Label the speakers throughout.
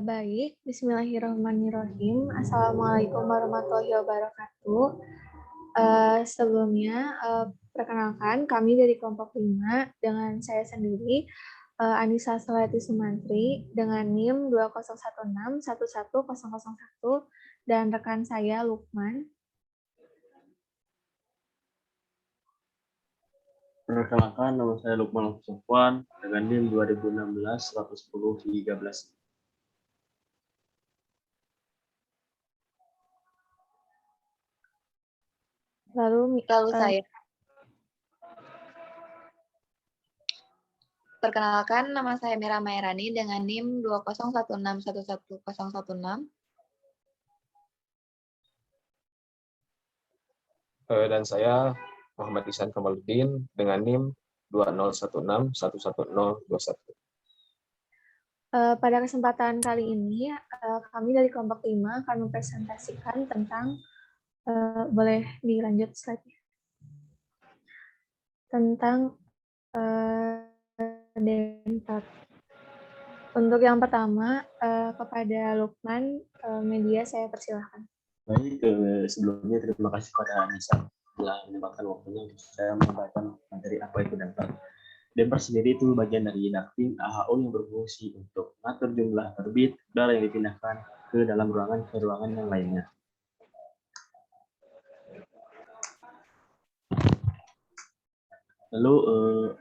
Speaker 1: Baik, Bismillahirrahmanirrahim. Assalamualaikum warahmatullahi wabarakatuh. Sebelumnya, perkenalkan kami dari kelompok 5 dengan saya sendiri, Anissa Salati Sumantri dengan NIM 2016111001 dan rekan saya Lukman.
Speaker 2: Perkenalkan, nama saya Lukman Sofwan dengan NIM 2016-110-13.
Speaker 1: Lalu
Speaker 3: saya. Perkenalkan, nama saya Mira Mairani dengan NIM 2016111016.
Speaker 4: Dan saya Muhammad Ihsan Kamaluddin dengan NIM 2016111021.
Speaker 1: Pada kesempatan kali ini, kami dari kelompok 5 akan mempresentasikan tentang, boleh dilanjut slide-nya, tentang Denpad. Untuk yang pertama, kepada Lukman, media saya persilahkan.
Speaker 2: Baik, sebelumnya terima kasih kepada Anissa telah menyempatkan waktunya untuk saya menyampaikan materi apa itu Denpad. Denpad sendiri itu bagian dari ducting AHO yang berfungsi untuk mengatur jumlah terbit udara yang dipindahkan ke dalam ruangan ke ruangan yang lainnya. Lalu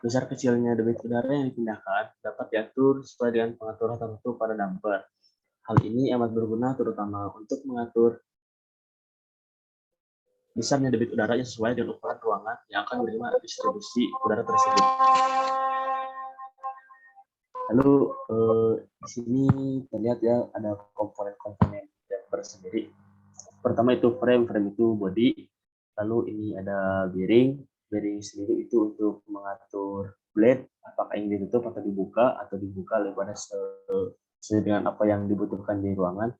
Speaker 2: besar kecilnya debit udara yang dipindahkan dapat diatur sesuai dengan pengaturan tertentu pada damper. Hal ini amat berguna terutama untuk mengatur besarnya debit udara yang sesuai dengan ukuran ruangan yang akan menerima distribusi udara tersebut. Lalu di sini terlihat ya ada komponen-komponen damper sendiri. Pertama itu frame itu body. Lalu ini ada bearing sendiri itu untuk mengatur blade apakah yang ditutup atau dibuka lebarnya sesuai dengan apa yang dibutuhkan di ruangan.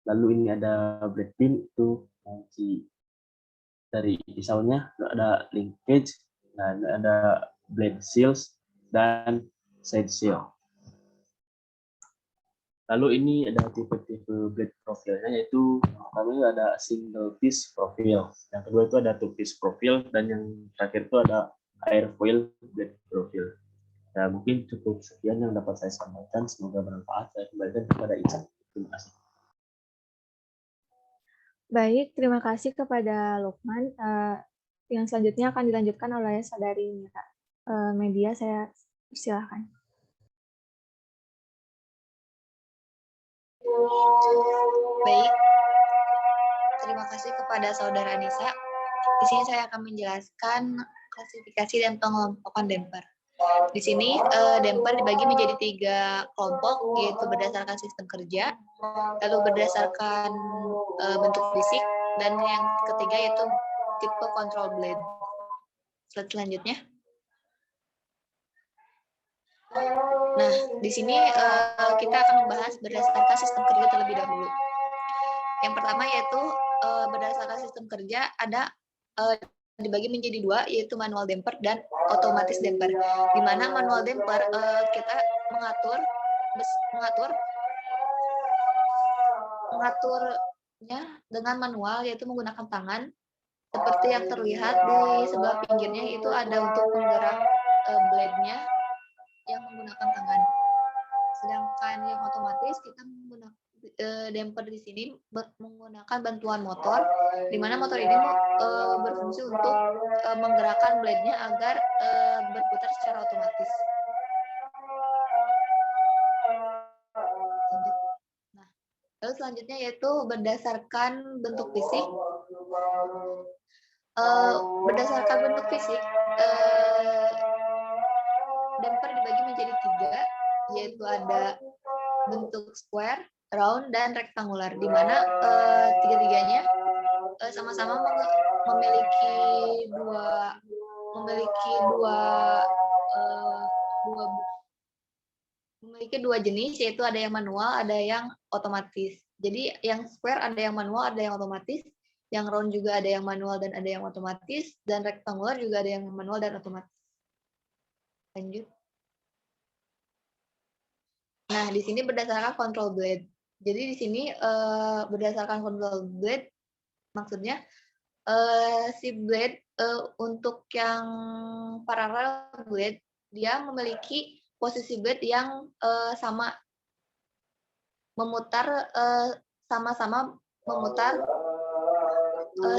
Speaker 2: Lalu ini ada blade pin itu kunci dari pisaunya, ada linkage, dan ada blade seals dan side seal. Lalu ini ada tipe-tipe blade profilnya, yaitu pertama ada single piece profil, yang kedua itu ada two piece profil, dan yang terakhir itu ada airfoil blade profil. Nah, mungkin cukup sekian yang dapat saya sampaikan, semoga bermanfaat. Saya kembalikan kepada Ica. Terima kasih.
Speaker 1: Baik, terima kasih kepada Lukman. Yang selanjutnya akan dilanjutkan oleh Saudari Mira. Media saya persilahkan.
Speaker 3: Baik, terima kasih kepada Saudara Nisa. Di sini saya akan menjelaskan klasifikasi dan pengelompokan damper. Di sini damper dibagi menjadi 3 kelompok, yaitu berdasarkan sistem kerja, lalu berdasarkan bentuk fisik, dan yang ketiga yaitu tipe control blade. Slide selanjutnya. Nah, di sini kita akan membahas berdasarkan sistem kerja terlebih dahulu. Yang pertama yaitu berdasarkan sistem kerja ada dibagi menjadi 2, yaitu manual damper dan otomatis damper. Di mana manual damper kita mengaturnya dengan manual, yaitu menggunakan tangan. Seperti yang terlihat di sebelah pinggirnya itu ada untuk penggerak blade-nya yang menggunakan tangan. Sedangkan yang otomatis kita menggunakan damper di sini menggunakan bantuan motor, di mana motor ini berfungsi untuk menggerakkan blade-nya agar berputar secara otomatis. Nah, lalu selanjutnya yaitu berdasarkan bentuk fisik. Berdasarkan bentuk fisik, damper dibagi menjadi 3, yaitu ada bentuk square, round, dan rektangular, di mana tiga-tiganya sama-sama memiliki dua jenis, yaitu ada yang manual, ada yang otomatis. Jadi yang square ada yang manual, ada yang otomatis. Yang round juga ada yang manual dan ada yang otomatis, dan rektangular juga ada yang manual dan otomatis. Lanjut. Nah, di sini berdasarkan control blade. Jadi di sini berdasarkan control blade, maksudnya si blade untuk yang parallel blade, dia memiliki posisi blade yang sama, memutar sama-sama memutar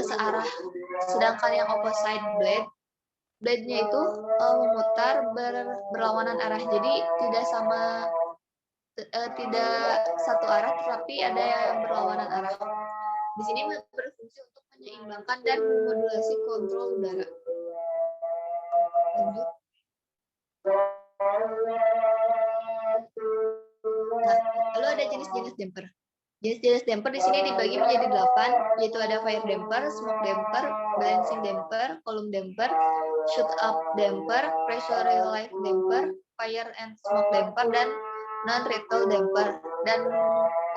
Speaker 3: searah. Sedangkan yang opposite blade-nya itu memutar berlawanan arah. Jadi tidak sama, tidak satu arah, tetapi ada yang berlawanan arah. Di sini berfungsi untuk menyeimbangkan dan memodulasi kontrol udara. Lanjut. Nah, lalu ada jenis-jenis damper. Jenis-jenis damper di sini dibagi menjadi 8, yaitu ada fire damper, smoke damper, balancing damper, column damper, shoot up damper, pressure relief damper, fire and smoke damper, dan non-retro damper. Dan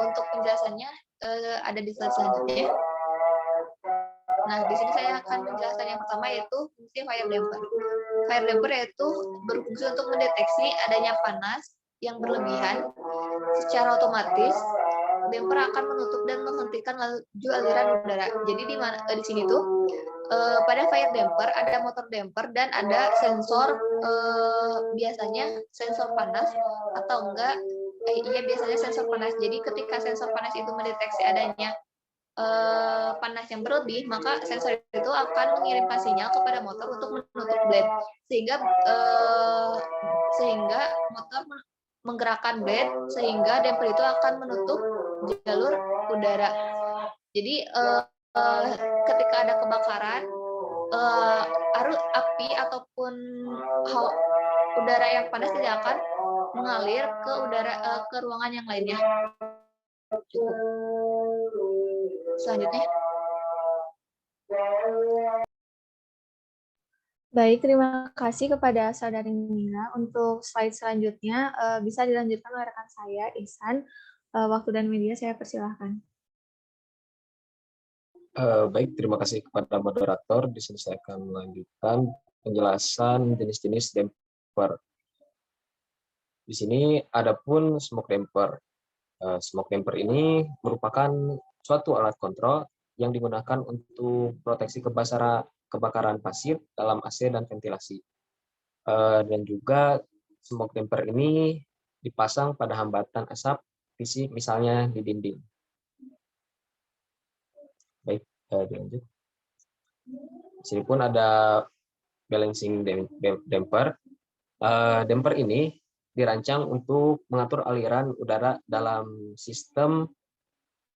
Speaker 3: untuk penjelasannya ada di slide selanjutnya. Nah, di sini saya akan menjelaskan yang pertama, yaitu fungsi fire damper. Fire damper yaitu berfungsi untuk mendeteksi adanya panas yang berlebihan. Secara otomatis, damper akan menutup dan menghentikan laju aliran udara. Jadi di sini tuh pada fire damper ada motor damper dan ada sensor, biasanya sensor panas atau enggak, biasanya sensor panas. Jadi ketika sensor panas itu mendeteksi adanya panas yang berlebih, maka sensor itu akan mengirimkan sinyal kepada motor untuk menutup blade, sehingga motor menggerakkan blade, sehingga damper itu akan menutup jalur udara. Jadi ketika ada kebakaran, arus api ataupun udara yang panas tidak akan mengalir ke ruangan yang lainnya. Cukup. Selanjutnya.
Speaker 1: Baik, terima kasih kepada Saudari Mira. Untuk slide selanjutnya bisa dilanjutkan oleh rekan saya, Ihsan. Waktu dan media saya persilahkan.
Speaker 4: Baik, terima kasih kepada moderator. Di sini saya akan melanjutkan penjelasan jenis-jenis damper. Di sini ada pun smoke damper. Smoke damper ini merupakan suatu alat kontrol yang digunakan untuk proteksi kebakaran pasif dalam AC dan ventilasi. Dan juga smoke damper ini dipasang pada hambatan asap fisik, misalnya di dinding. Baik, dilanjut. Di sini pun ada balancing damper. Damper ini dirancang untuk mengatur aliran udara dalam sistem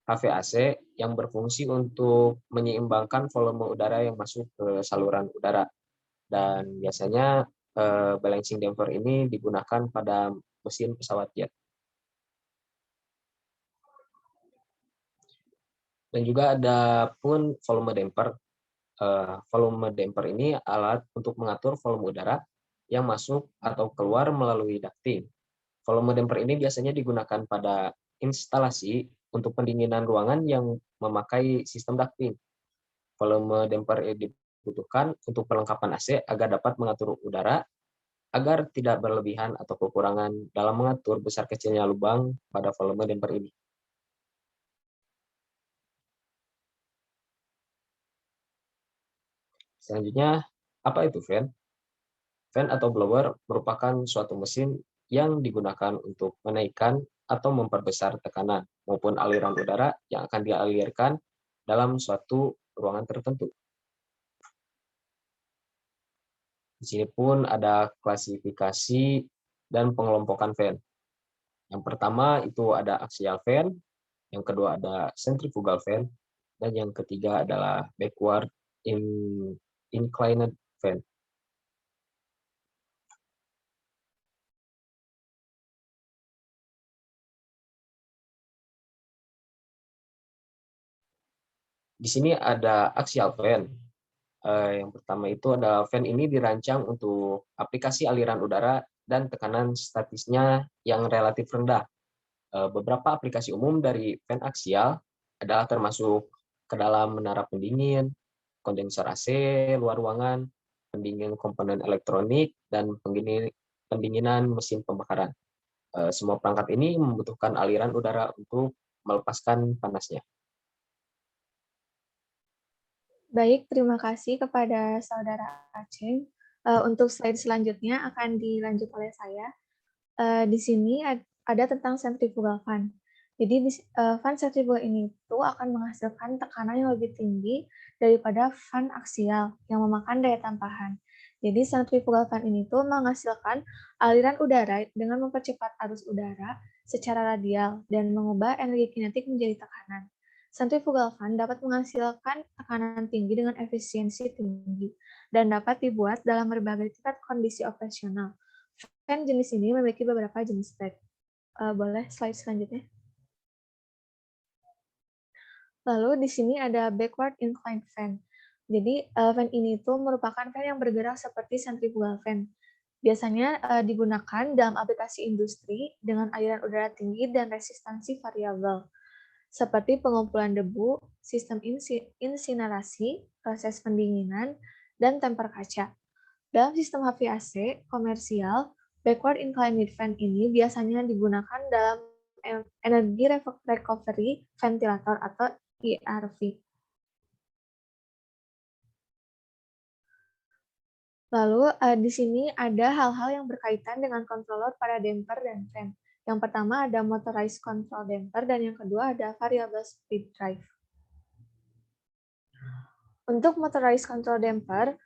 Speaker 4: HVAC yang berfungsi untuk menyeimbangkan volume udara yang masuk ke saluran udara. Dan biasanya balancing damper ini digunakan pada mesin pesawat jet. Dan juga ada pun volume damper. Volume damper ini alat untuk mengatur volume udara yang masuk atau keluar melalui ducting. Volume damper ini biasanya digunakan pada instalasi untuk pendinginan ruangan yang memakai sistem ducting. Volume damper dibutuhkan untuk perlengkapan AC agar dapat mengatur udara agar tidak berlebihan atau kekurangan dalam mengatur besar kecilnya lubang pada volume damper ini. Selanjutnya, apa itu fan? Fan atau blower merupakan suatu mesin yang digunakan untuk menaikkan atau memperbesar tekanan maupun aliran udara yang akan dialirkan dalam suatu ruangan tertentu. Di sini pun ada klasifikasi dan pengelompokan fan. Yang pertama itu ada axial fan, yang kedua ada centrifugal fan, dan yang ketiga adalah backward inclined fan. Di sini ada axial fan. Yang pertama itu adalah fan ini dirancang untuk aplikasi aliran udara dan tekanan statisnya yang relatif rendah. Beberapa aplikasi umum dari fan aksial adalah termasuk ke dalam menara pendingin, kondensor AC luar ruangan, pendingin komponen elektronik, dan pendinginan mesin pembakaran. Semua perangkat ini membutuhkan aliran udara untuk melepaskan panasnya.
Speaker 1: Baik, terima kasih kepada Saudara Aceh. Untuk slide selanjutnya akan dilanjut oleh saya. Di sini ada tentang centrifugal fan. Jadi fan centrifugal ini tuh akan menghasilkan tekanan yang lebih tinggi daripada fan aksial yang memakan daya tampahan. Jadi centrifugal fan ini tuh menghasilkan aliran udara dengan mempercepat arus udara secara radial dan mengubah energi kinetik menjadi tekanan. Centrifugal fan dapat menghasilkan tekanan tinggi dengan efisiensi tinggi dan dapat dibuat dalam berbagai tingkat kondisi operasional. Fan jenis ini memiliki beberapa jenis type. Boleh slide selanjutnya. Lalu di sini ada backward inclined fan. Jadi fan ini itu merupakan fan yang bergerak seperti centrifugal fan. Biasanya digunakan dalam aplikasi industri dengan aliran udara tinggi dan resistansi variabel, seperti pengumpulan debu, sistem insinerasi, proses pendinginan, dan temper kaca. Dalam sistem HVAC komersial, backward inclined fan ini biasanya digunakan dalam energi recovery ventilator atau ERV. Lalu di sini ada hal-hal yang berkaitan dengan controller pada damper dan fan. Yang pertama ada motorized control damper dan yang kedua ada variable speed drive. Untuk motorized control damper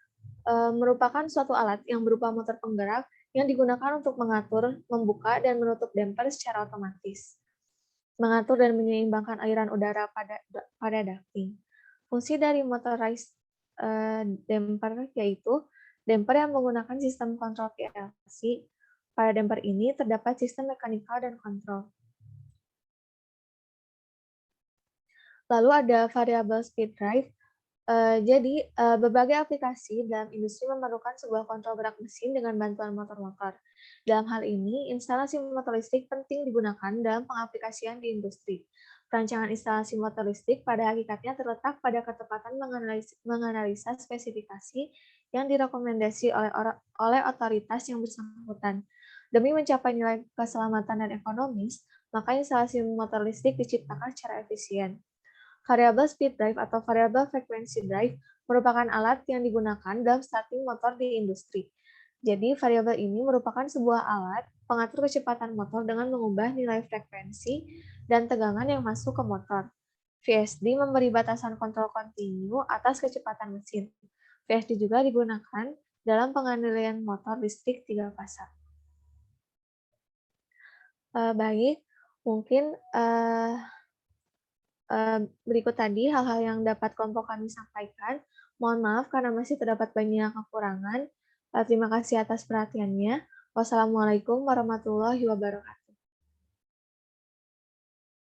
Speaker 1: merupakan suatu alat yang berupa motor penggerak yang digunakan untuk mengatur, membuka, dan menutup damper secara otomatis. Mengatur dan menyeimbangkan aliran udara pada ducting. Fungsi dari motorized damper yaitu damper yang menggunakan sistem kontrol PLC. Pada damper ini terdapat sistem mekanikal dan kontrol. Lalu ada variable speed drive. Jadi, berbagai aplikasi dalam industri memerlukan sebuah kontrol gerak mesin dengan bantuan motor-motor. Dalam hal ini, instalasi motor listrik penting digunakan dalam pengaplikasian di industri. Perancangan instalasi motor listrik pada hakikatnya terletak pada ketepatan menganalisa spesifikasi yang direkomendasi oleh otoritas yang bersangkutan. Demi mencapai nilai keselamatan dan ekonomis, maka instalasi motor listrik diciptakan secara efisien. Variable speed drive atau variable frequency drive merupakan alat yang digunakan dalam starting motor di industri. Jadi, variabel ini merupakan sebuah alat pengatur kecepatan motor dengan mengubah nilai frekuensi dan tegangan yang masuk ke motor. VSD memberi batasan kontrol kontinu atas kecepatan mesin. VSD juga digunakan dalam pengendalian motor listrik 3 fasa. Baik, mungkin berikut tadi hal-hal yang dapat kelompok kami sampaikan. Mohon maaf karena masih terdapat banyak kekurangan. Terima kasih atas perhatiannya. Wassalamualaikum warahmatullahi wabarakatuh.